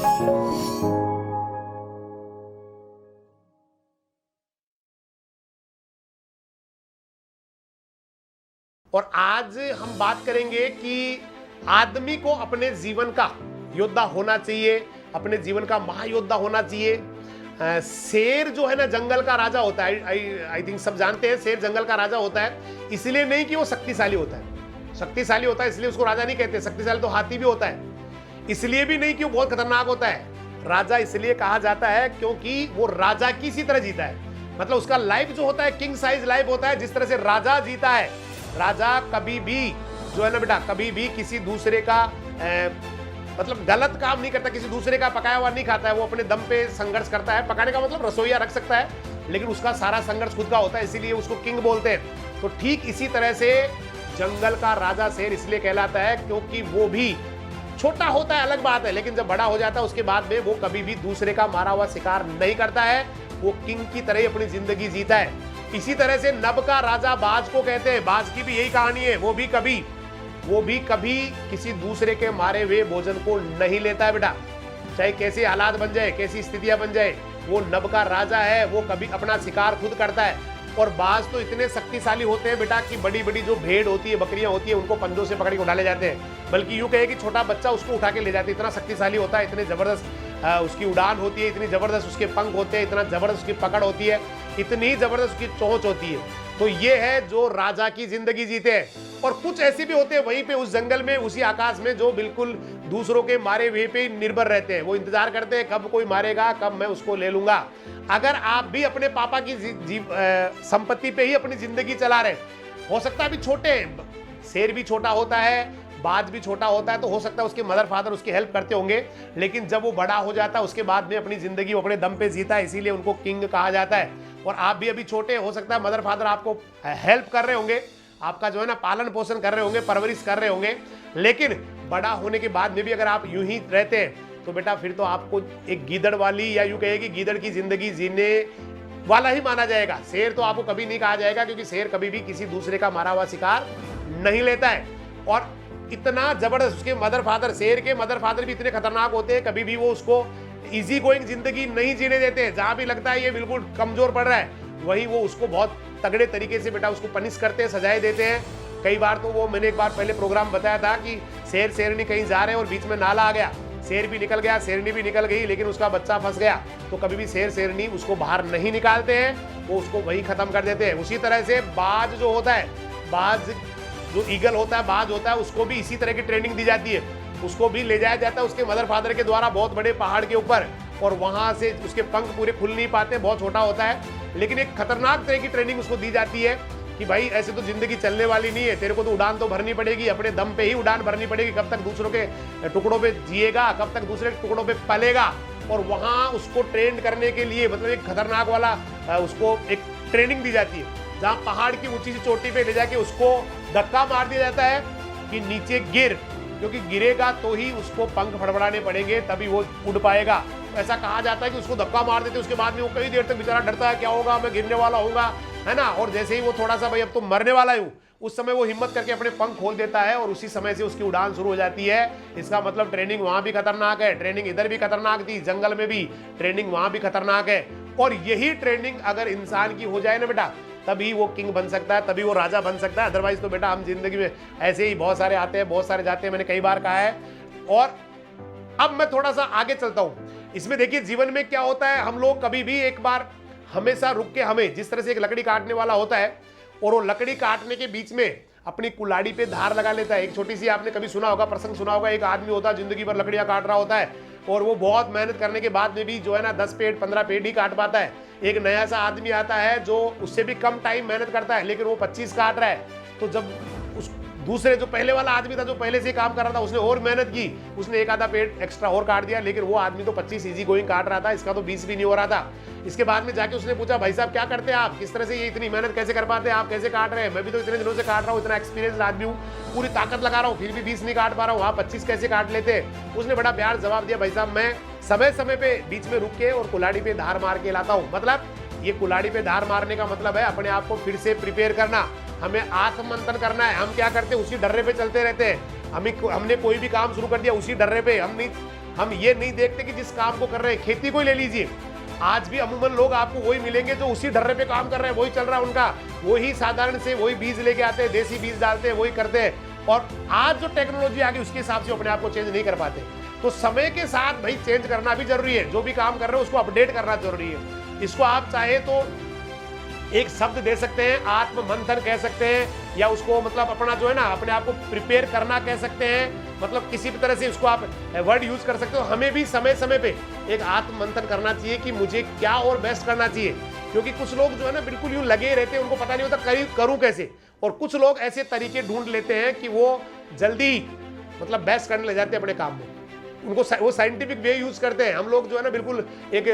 और आज हम बात करेंगे कि आदमी को अपने जीवन का योद्धा होना चाहिए, अपने जीवन का महायोद्धा होना चाहिए। शेर जो है ना जंगल का राजा होता है। आई थिंक सब जानते हैं शेर जंगल का राजा होता है, इसलिए नहीं कि वो शक्तिशाली होता है। शक्तिशाली होता है इसलिए उसको राजा नहीं कहते। शक्तिशाली तो हाथी भी होता है, इसलिए भी नहीं कि वो बहुत खतरनाक होता है। राजा इसलिए कहा जाता है क्योंकि वो राजा की सी तरह जीता है। मतलब उसका लाइफ जो होता है किंग साइज लाइफ होता है, जिस तरह से राजा जीता है। राजा कभी भी जो है ना बेटा, कभी भी किसी दूसरे का मतलब गलत काम नहीं करता, किसी दूसरे का पकाया हुआ नहीं खाता है। वो अपने दम पे संघर्ष करता है। पकाने का मतलब रसोईया रख सकता है, लेकिन उसका सारा संघर्ष खुद का होता है, इसीलिए उसको किंग बोलते हैं। तो ठीक इसी तरह से जंगल का राजा शेर इसलिए कहलाता है क्योंकि वो भी छोटा होता है, अलग बात है, लेकिन जब बड़ा हो जाता है उसके बाद में वो कभी भी दूसरे का मारा हुआ शिकार नहीं करता है। वो किंग की तरह ही अपनी जिंदगी जीता है। इसी तरह से नभ का राजा बाज को कहते हैं। बाज की भी यही कहानी है। वो भी कभी किसी दूसरे के मारे हुए भोजन को नहीं लेता है बेटा, चाहे कैसे हालात बन जाए, कैसी स्थितियां बन जाए। वो नभ का राजा है, वो कभी अपना शिकार खुद करता है। और बाज तो इतने शक्तिशाली होते हैं बेटा कि बड़ी बड़ी जो भेड़ होती है, बकरियां होती है, उनको पंजों से पकड़ के उठा ले जाते हैं। बल्कि यूं कहे कि छोटा बच्चा उसको उठा के ले जाते हैं, इतना शक्तिशाली होता है। इतने जबरदस्त उसकी उड़ान होती है, इतनी जबरदस्त उसके पंख होते हैं, इतना जबरदस्त उसकी पकड़ होती है, इतनी जबरदस्त उसकी चोंच होती है। तो ये है जो राजा की जिंदगी जीते हैं। और कुछ ऐसे भी होते हैं वहीं पे उस जंगल में, उसी आकाश में, जो बिल्कुल दूसरों के मारे हुए पे निर्भर रहते हैं। वो इंतजार करते हैं कब कोई मारेगा, कब मैं उसको ले लूंगा। अगर आप भी अपने पापा की संपत्ति पे ही अपनी जिंदगी चला रहे, हो सकता है अभी छोटे हैं, शेर भी छोटा होता है, बाज भी छोटा होता है, तो हो सकता है उसके मदर फादर उसकी हेल्प करते होंगे, लेकिन जब वो बड़ा हो जाता है उसके बाद में अपनी जिंदगी वो अपने दम पे जीता है, इसीलिए उनको किंग कहा जाता है। और आप भी अभी छोटे, हो सकता है मदर फादर आपको हेल्प कर रहे होंगे, आपका जो है ना पालन पोषण कर रहे होंगे, परवरिश कर रहे होंगे, लेकिन बड़ा होने के बाद में भी अगर आप यूं ही रहते हैं तो बेटा फिर तो आपको एक गीदड़ वाली, या यूं कहेगी गीदड़ की जिंदगी जीने वाला ही माना जाएगा। शेर तो आपको कभी नहीं कहा जाएगा, क्योंकि शेर कभी भी किसी दूसरे का मारा हुआ शिकार नहीं लेता है। और इतना जबरदस्त उसके मदर फादर, शेर के मदर फादर भी इतने खतरनाक होते हैं, कभी भी वो उसको इजी गोइंग जिंदगी नहीं जीने देते। जहां भी लगता है ये बिल्कुल कमजोर पड़ रहा है, वहीं वो उसको बहुत तगड़े तरीके से बेटा उसको पनिश करते हैं, सजाएं देते हैं। कई बार तो वो, मैंने एक बार पहले प्रोग्राम बताया था कि शेर शेरनी कहीं जा रहे हैं और बीच में नाला आ गया, शेर भी निकल गया, शेरनी भी निकल गई, लेकिन उसका बच्चा फंस गया। तो कभी भी शेर शेरनी उसको बाहर नहीं निकालते हैं, वो उसको वही खत्म कर देते हैं। उसी तरह से बाज जो होता है, बाज जो ईगल होता है, बाज होता है, उसको भी इसी तरह की ट्रेनिंग दी जाती है। उसको भी ले जाया जाता है उसके मदर फादर के द्वारा बहुत बड़े पहाड़ के ऊपर, और वहां से उसके पंख पूरे खुल नहीं पाते, बहुत छोटा होता है, लेकिन एक खतरनाक तरह की ट्रेनिंग उसको दी जाती है कि भाई ऐसे तो जिंदगी चलने वाली नहीं है, तेरे को तो उड़ान तो भरनी पड़ेगी, अपने दम पे ही उड़ान भरनी पड़ेगी। कब तक दूसरों के टुकड़ों पे जिएगा, कब तक दूसरे टुकड़ों पे पलेगा। और वहां उसको ट्रेन करने के लिए मतलब एक खतरनाक वाला उसको एक ट्रेनिंग दी जाती है, जहां पहाड़ की ऊंची सी चोटी पे ले जाके उसको धक्का मार दिया जाता है कि नीचे गिर, क्योंकि गिरेगा तो ही उसको पंख फड़फड़ाने पड़ेंगे, तभी वो उड़ पाएगा। ऐसा कहा जाता है कि उसको धक्का मार देते, उसके बाद में वो कई देर तक बेचारा डरता है, क्या होगा, मैं गिरने वाला होऊंगा, है ना। और जैसे ही वो थोड़ा सा भाई अब तो मरने वाला हूं, उस समय वो हिम्मत करके अपने पंख खोल देता है और उसी समय से उसकी उड़ान शुरू हो जाती है। इसका मतलब ट्रेनिंग वहां भी खतरनाक है, ट्रेनिंग इधर भी खतरनाक थी, जंगल में भी ट्रेनिंग वहां भी खतरनाक है। और यही ट्रेनिंग अगर इंसान की हो जाए ना बेटा, तभी वो किंग बन सकता है, तभी वो राजा बन सकता है। अदरवाइज तो बेटा हम जिंदगी में ऐसे ही बहुत सारे आते हैं, बहुत सारे जाते हैं, मैंने कई बार कहा है। और अब मैं थोड़ा सा आगे चलता हूं। इसमें देखिए जीवन में क्या होता है, हम लोग कभी भी एक बार हमेशा रुक के, हमें जिस तरह से एक लकड़ी काटने वाला होता है और वो लकड़ी काटने के बीच में अपनी कुल्हाड़ी पे धार लगा लेता है। एक छोटी सी आपने कभी सुना होगा, प्रसंग सुना होगा, एक आदमी होता है जिंदगी भर लकड़ियां काट रहा होता है और वो बहुत मेहनत करने के बाद में भी जो है ना 10 पेड़ 15 पेड़ ही काट पाता है। एक नया सा आदमी आता है जो उससे भी कम टाइम मेहनत करता है, लेकिन वो 25 काट रहा है। तो जब उस दूसरे जो पहले वाला आदमी था, जो पहले से काम कर रहा था, उसने और मेहनत की, उसने एक आधा पेड़ एक्स्ट्रा और काट दिया, लेकिन वो आदमी तो 25 इजी गोइंग काट रहा था, इसका तो 20 भी नहीं हो रहा था। इसके बाद में जाके उसने पूछा, भाई साहब क्या करते हैं आप, किस तरह से ये इतनी मेहनत कैसे कर पाते हैं, आप कैसे काट रहे हैं, मैं भी तो इतने दिनों से काट रहा हूँ, इतना एक्सपीरियंस आदमी हूँ, पूरी ताकत लगा रहा हूँ, फिर भी 20 नहीं काट पा रहा हूँ, आप 25 कैसे काट लेते हैं। उसने बड़ा प्यार जवाब दिया, भाई साहब मैं समय समय पे बीच में रुक के और कुल्हाड़ी पे धार मार के लाता हूँ। मतलब ये कुल्हाड़ी पे धार मारने का मतलब है अपने आप को फिर से प्रिपेयर करना, हमें आत्ममंथन करना है। हम क्या करते हैं, उसी डर्रे पे चलते रहते हैं। हमने कोई भी काम शुरू कर दिया उसी डर्रे पे, हम नहीं हम ये नहीं देखते कि जिस काम को कर रहे हैं, खेती को ही ले लीजिए, आज भी अमूमन लोग आपको वही मिलेंगे जो उसी ढर्रे पे काम कर रहे हैं, वही चल रहा है उनका, वही साधारण से वही बीज लेके आते हैं, देसी बीज डालते हैं, वही करते हैं। और आज जो टेक्नोलॉजी आ गई उसके हिसाब से अपने आप को चेंज नहीं कर पाते। तो समय के साथ भाई चेंज करना भी जरूरी है, जो भी काम कर रहे हो उसको अपडेट करना जरूरी है। इसको आप चाहे तो एक शब्द दे सकते हैं, आत्म मंथन कह सकते हैं, या उसको मतलब अपना जो है ना अपने आप को प्रिपेयर करना कह सकते हैं, मतलब किसी भी तरह से उसको आप वर्ड यूज कर सकते हो। हमें भी समय समय पे एक आत्म मंथन करना चाहिए कि मुझे क्या और बेस्ट करना चाहिए, क्योंकि कुछ लोग जो है ना बिल्कुल यूं लगे रहते हैं, उनको पता नहीं होता करूं कैसे, और कुछ लोग ऐसे तरीके ढूंढ लेते हैं कि वो जल्दी मतलब बेस्ट करने लग जाते हैं अपने काम में, उनको वो साइंटिफिक वे यूज करते हैं। हम लोग जो है ना बिल्कुल एक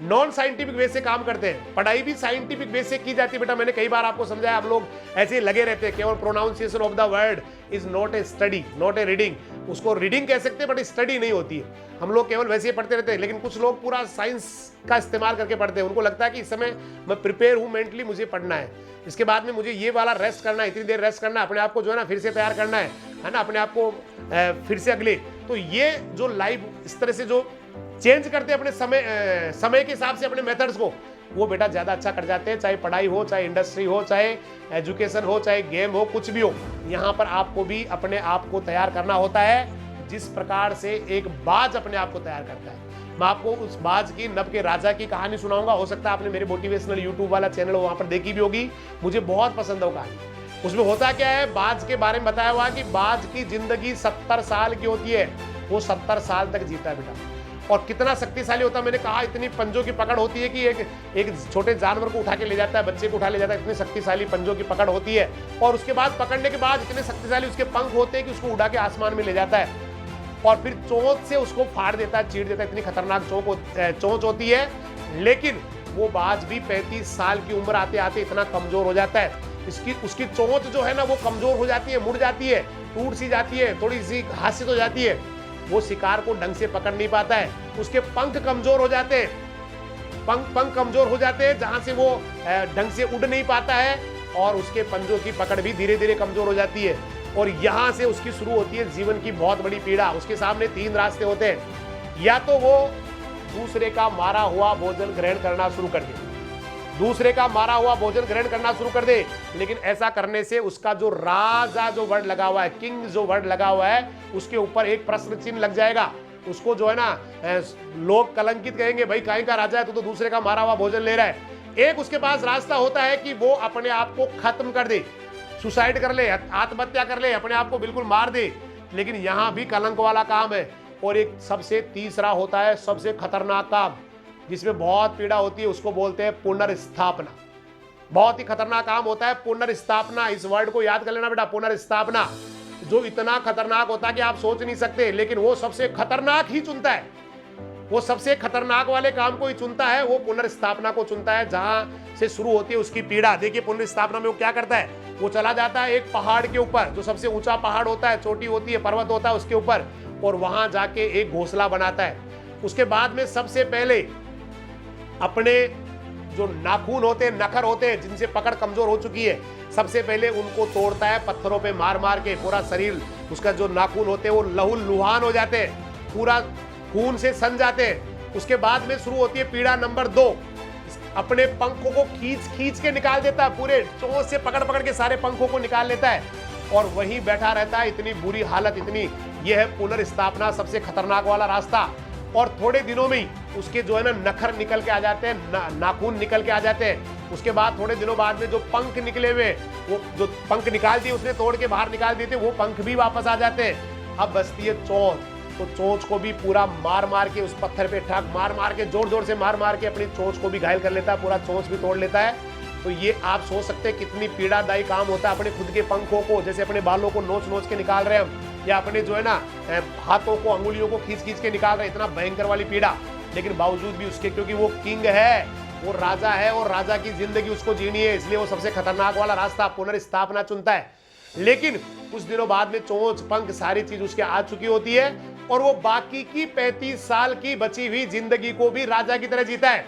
नॉन साइंटिफिक वे से काम करते हैं। पढ़ाई भी साइंटिफिक वे से की जाती है बेटा, मैंने कई बार आपको समझाया। हम लोग ऐसे ही लगे रहते हैं, केवल pronunciation of the word is not a study, not a reading. उसको रीडिंग कह सकते हैं बट स्टडी नहीं होती है। हम लोग केवल वैसे ही पढ़ते रहते हैं, लेकिन कुछ लोग पूरा साइंस का इस्तेमाल करके पढ़ते हैं। उनको लगता है कि इस समय मैं प्रिपेयर हूं मेंटली, मुझे पढ़ना है, इसके बाद में मुझे ये वाला रेस्ट करना है, इतनी देर रेस्ट करना है, अपने आप को जो है ना फिर से तैयार करना है ना, अपने आप को फिर से अगले। तो ये जो लाइव इस तरह से जो चेंज करते हैं अपने समय के हिसाब से अपने मेथड्स को, वो बेटा ज्यादा अच्छा कर जाते हैं। चाहे पढ़ाई हो, चाहे इंडस्ट्री हो, चाहे एजुकेशन हो, चाहे गेम हो, कुछ भी हो, यहाँ पर आपको भी अपने आप को तैयार करना होता है, जिस प्रकार से एक बाज अपने आप को तैयार करता है। मैं आपको उस बाज की, नभ के राजा की कहानी सुनाऊंगा। हो सकता है आपने मेरे मोटिवेशनल यूट्यूब वाला चैनल वहां पर देखी भी होगी, मुझे बहुत पसंद है वो कहानी। उसमें होता क्या है, बाज के बारे में बताया हुआ कि बाज की जिंदगी 70 साल की होती है, वो 70 साल तक जीता है बेटा। और कितना शक्तिशाली होता है, मैंने कहा इतनी पंजों की पकड़ होती है कि एक छोटे जानवर को उठा के ले जाता है, बच्चे को उठा ले जाता है, इतनी शक्तिशाली पंजों की पकड़ होती है। और उसके बाद पकड़ने के बाद इतने शक्तिशाली उसके पंख होते हैं कि उसको उड़ा के आसमान में ले जाता है, और फिर चोंच से उसको फाड़ देता है, चीर देता है। इतनी खतरनाक चोंच होती है। लेकिन वो बाज भी 35 साल की उम्र आते आते इतना कमजोर हो जाता है, उसकी चोंच जो है ना वो कमजोर हो जाती है, मुड़ जाती है, टूट सी जाती है, थोड़ी सी घासित हो जाती है, वो शिकार को ढंग से पकड़ नहीं पाता है। उसके पंख कमजोर हो जाते हैं, पंख कमजोर हो जाते हैं, जहां से वो ढंग से उड़ नहीं पाता है, और उसके पंजों की पकड़ भी धीरे धीरे कमजोर हो जाती है। और यहां से उसकी शुरू होती है जीवन की बहुत बड़ी पीड़ा। उसके सामने 3 रास्ते होते हैं, या तो वो दूसरे का मारा हुआ भोजन ग्रहण करना शुरू कर दे, दूसरे का मारा हुआ भोजन ग्रहण करना शुरू कर दे। लेकिन ऐसा करने से उसका जो राजा जो वर्ड लगा हुआ है, किंग जो वर्ड लगा हुआ है, उसके ऊपर एक प्रश्न चिन्ह लग जाएगा। उसको जो है ना लोग कलंकित कहेंगे, भाई काहे का राजा है, तू तो दूसरे का मारा हुआ भोजन ले रहा है। एक उसके पास रास्ता होता है कि वो अपने आप को खत्म कर दे, सुसाइड कर ले, आत्महत्या कर ले, अपने आप को बिल्कुल मार दे। लेकिन यहां भी कलंक वाला काम है। और एक सबसे तीसरा होता है सबसे खतरनाक काम, जिसमें बहुत पीड़ा होती है, उसको बोलते हैं पुनर्स्थापना। बहुत ही खतरनाक काम होता है पुनर्स्थापना। इस वर्ड को याद कर लेना बेटा, पुनर्स्थापना, जो इतना खतरनाक होता है कि आप सोच नहीं सकते। लेकिन वो सबसे खतरनाक ही चुनता है, वो सबसे खतरनाक वाले काम को ही चुनता है, वो पुनर्स्थापना को चुनता है, जहां से शुरू होती है उसकी पीड़ा। देखिए पुनर्स्थापना में वो क्या करता है, वो चला जाता है एक पहाड़ के ऊपर, जो सबसे ऊंचा पहाड़ होता है, चोटी होती है, पर्वत होता है उसके ऊपर, और वहां जाके एक घोंसला बनाता है। उसके बाद में सबसे पहले अपने जो नाखून होते हैं, नखर होते हैं, जिनसे पकड़ कमजोर हो चुकी है, सबसे पहले उनको तोड़ता है पत्थरों पे मार मार के। पूरा शरीर उसका जो नाखून होते हैं वो लहूलुहान हो जाते हैं, पूरा खून से सन जाते हैं। उसके बाद में शुरू होती है पीड़ा नंबर 2। अपने पंखों को खींच खींच के निकाल देता है, पूरे चोंच से पकड़ पकड़ के सारे पंखों को निकाल लेता है, और वहीं बैठा रहता है। इतनी बुरी हालत, इतनी यह है पुनर्स्थापना, सबसे खतरनाक वाला रास्ता। और थोड़े दिनों में ही उसके जो है ना नखर निकल के आ जाते हैं, नाखून निकल के आ जाते हैं। उसके बाद थोड़े दिनों बाद में जो पंख निकले हुए, वो जो पंख निकाल दिए उसने, तोड़ के बाहर निकाल दिए थे, वो पंख भी वापस आ जाते हैं। अब बचती है चोंच, तो चोंच को भी पूरा मार मार के उस पत्थर पे ठाक मार मार के, जोर जोर से मार मार के अपनी चोंच को भी घायल कर लेता है, पूरा चोंच भी तोड़ लेता है। तो ये आप सोच सकते हैं कितनी पीड़ादायी काम होता है। अपने खुद के पंखों को, जैसे अपने बालों को नोच नोच के निकाल रहे हैं हम, या अपने जो है ना हाथों को, अंगुलियों को खींच खींच के निकाल रहे हैं, इतना भयंकर वाली पीड़ा। लेकिन बावजूद भी उसके, क्योंकि वो किंग है, वो राजा है, और राजा की जिंदगी उसको जीनी है, इसलिए वो सबसे खतरनाक वाला रास्ता पुनर्स्थापना चुनता है। लेकिन कुछ दिनों बाद में चोंच, पंख, सारी चीज उसके आ चुकी होती है, और वो बाकी की 35 साल की बची हुई जिंदगी को भी राजा की तरह जीता है।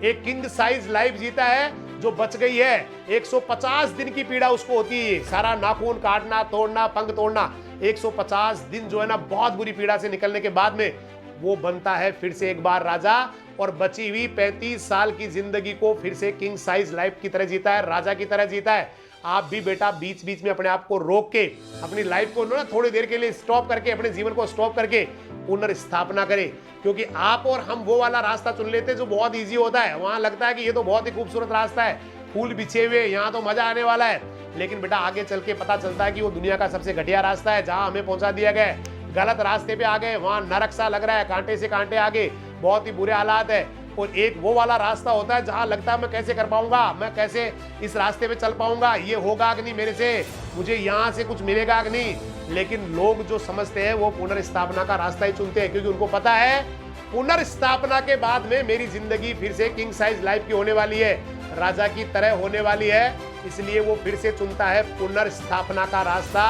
एक किंग साइज लाइफ जीता है, जो बच गई है। 150 दिन की पीड़ा उसको होती है, सारा नाखून काटना, तोड़ना, पंख तोड़ना। 150 दिन जो है ना बहुत बुरी पीड़ा से निकलने के बाद में वो बनता है फिर से एक बार राजा, और बची हुई 35 साल की जिंदगी को फिर से किंग साइज लाइफ की तरह जीता है, राजा की तरह जीता है। आप भी बेटा बीच बीच में अपने आप को रोक के, अपनी लाइफ को ना थोड़ी देर के लिए स्टॉप करके, अपने जीवन को स्टॉप करके पुनर्स्थापना करें। क्योंकि आप और हम वो वाला रास्ता चुन लेते हैं जो बहुत ईजी होता है। वहां लगता है कि ये तो बहुत ही खूबसूरत रास्ता है, फूल बिछे हुए, यहाँ तो मजा आने वाला है। लेकिन बेटा आगे चल के पता चलता है कि वो दुनिया का सबसे घटिया रास्ता है, जहां हमें पहुंचा दिया गया है। गलत रास्ते पे आ गए, वहां नरक सा लग रहा है, कांटे से कांटे आगे, बहुत ही बुरे हालात है। और एक वो वाला रास्ता होता है जहां लगता है मैं कैसे कर पाऊंगा, मैं कैसे इस रास्ते पे चल पाऊंगा, ये होगा कि नहीं मेरे से, मुझे यहाँ से कुछ मिलेगा कि नहीं। लेकिन लोग जो समझते हैं वो पुनर्स्थापना का रास्ता ही चुनते हैं, क्योंकि उनको पता है पुनर्स्थापना के बाद में मेरी जिंदगी फिर से किंग साइज लाइफ की होने वाली है, राजा की तरह होने वाली है। इसलिए वो फिर से चुनता है पुनर्स्थापना का रास्ता।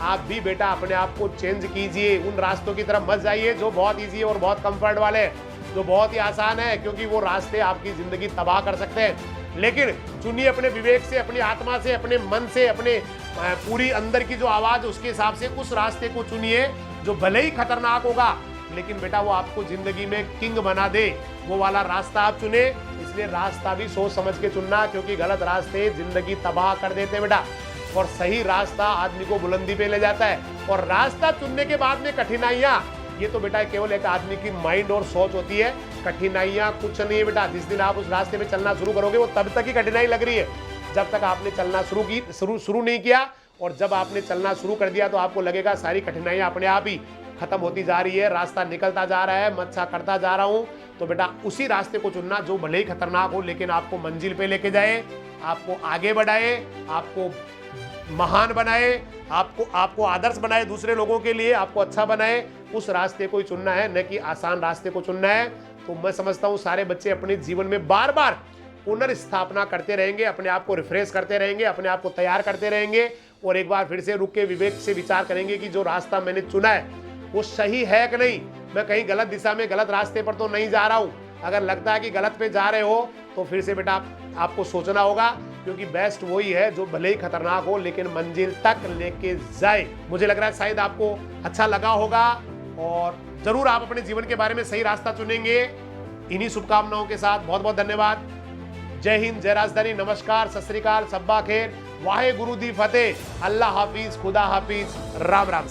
आप भी बेटा अपने आप को चेंज कीजिए, उन रास्तों की तरफ मत जाइए जो बहुत ईजी है और बहुत कंफर्ट वाले, जो बहुत ही आसान है, क्योंकि वो रास्ते आपकी जिंदगी तबाह कर सकते हैं। लेकिन चुनिए अपने विवेक से, अपनी आत्मा से, अपने मन से, अपने पूरी अंदर की जो आवाज उसके हिसाब से उस रास्ते को चुनिए जो भले ही खतरनाक होगा, लेकिन बेटा वो आपको जिंदगी में किंग बना दे। वो वाला रास्ता आप चुने, इसलिए रास्ता भी सोच समझ के चुनना, क्योंकि गलत रास्ते जिंदगी तबाह कर देते बेटा, और सही रास्ता आदमी को बुलंदी पे ले जाता है। और रास्ता चुनने के बाद में कठिनाइयां, ये तो बेटा केवल एक आदमी की माइंड और सोच होती है। कठिनाइयां कुछ नहीं है बेटा। जिस दिन आप उस रास्ते पे चलना शुरू करोगे वो तब तक ही कठिनाई लग रही है जब तक आपने चलना शुरू नहीं किया। और जब आपने चलना शुरू कर दिया तो आपको लगेगा सारी कठिनाइयां अपने आप ही खत्म होती जा रही है, रास्ता निकलता जा रहा है, मैं अच्छा करता जा रहा हूं। तो बेटा उसी रास्ते को चुनना जो भले ही खतरनाक हो, लेकिन आपको मंजिल पे लेके जाए, आपको आगे बढ़ाए, आपको महान बनाए, आपको आदर्श बनाए दूसरे लोगों के लिए, आपको अच्छा बनाए। उस रास्ते को ही चुनना है, न कि आसान रास्ते को चुनना है। तो मैं समझता हूं सारे बच्चे अपने जीवन में बार बार पुनर्स्थापना करते रहेंगे, अपने आप को रिफ्रेश करते रहेंगे, अपने आप को तैयार करते रहेंगे, और एक बार फिर से रुक के विवेक से विचार करेंगे कि जो रास्ता मैंने चुना है वो सही है कि नहीं, मैं कहीं गलत दिशा में, गलत रास्ते पर तो नहीं जा रहा हूं। अगर लगता है कि गलत पे जा रहे हो तो फिर से बेटा आपको सोचना होगा, क्योंकि बेस्ट वही है जो भले ही खतरनाक हो लेकिन मंजिल तक लेके जाए। मुझे लग रहा है शायद आपको अच्छा लगा होगा, और जरूर आप अपने जीवन के बारे में सही रास्ता चुनेंगे। इन्हीं शुभकामनाओं के साथ बहुत बहुत धन्यवाद। जय हिंद, जय राजधानी, नमस्कार, सत श्री अकाल, सब्बा खेर, वाहे गुरु दी फतेह, अल्लाह हाफिज, खुदा हाफिज, राम राम।